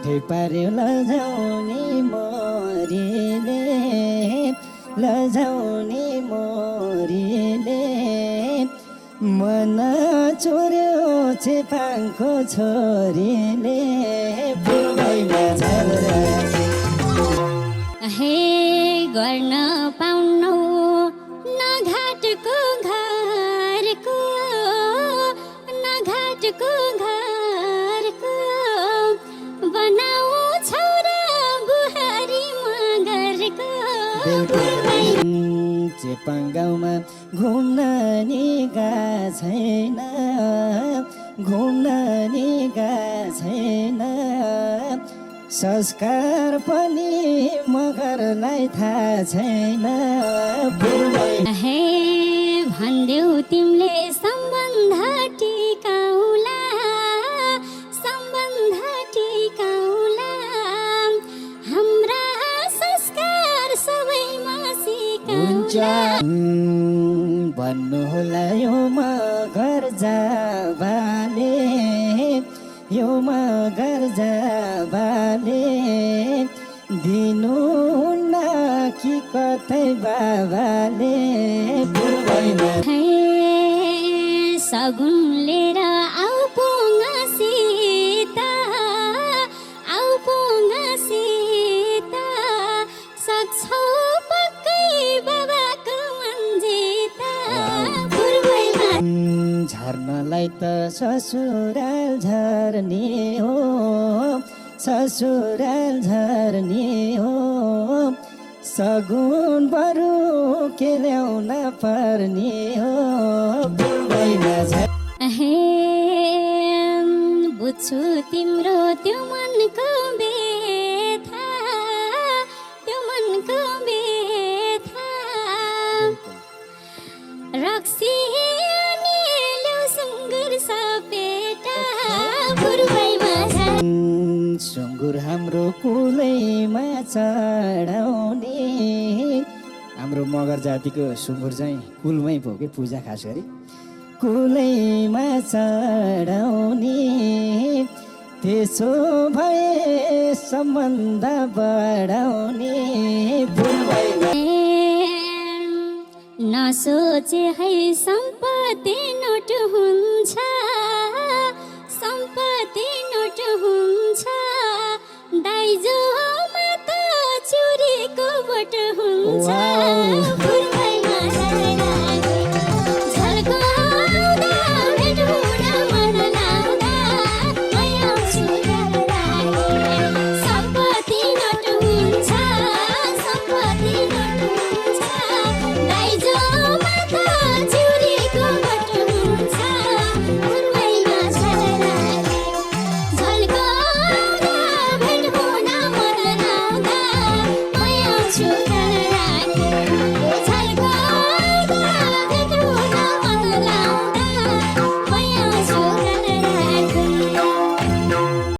पार्यो लजाउने मोरीले लजाउने मोरीले मन चोर्यो चेपाङको छोरीले पूर्वैमा झलराखे हे गर्न पाउनौ न घाटको घरको न घाटको घरको बनाऊ छौरा बुहारी मगरको चेपाङ गाउँमा घुम्न निगा छैन घुम्न निगा छैन संस्कार पनि मगरलाई थाहा छैन हे भन्देऊ तिमीले सम्बन्ध टिकाउला सम्बन्ध टिकाउला हाम्रा संस्कार सबैमा सिकाउला भन्नु होला यो मगर जाबाले यो मगर जाबाले दिनुहुन्न कि कतै बाबाले पूर्वैमा हे सगुन लिएर आऊ पोङ्गा सीता आऊ पोङ्गा सीता सक्छौ पक्कै बाबाको मन्जिता पूर्वैमा झर्नलाई त ससुराल झर्ने हो ससुराल झर्ने हो सगुन बरु के ल्याउन पर्ने हो पूर्वैमा हे बुझ्छु तिम्रो त्यो मनको व्यथा त्यो मनको व्यथा रक्सी अनि ल्याउ सुँगुर सपेटा पूर्वैमा सुँगुर हाम्रो कुलैमा चढाउने हाम्रो मगर जातिको सुँगुर चाहिँ कुलमै भयो कि पूजा खास गरी कुलैमा चढाउने त्यसो भए सम्बन्ध बढाउने पूर्वैमा नसोचे है सम्पत्ति नोट हुन्छ सम्पत्ति नोट हुन्छ दाइजोमा त चुरीको बोट हुन्छ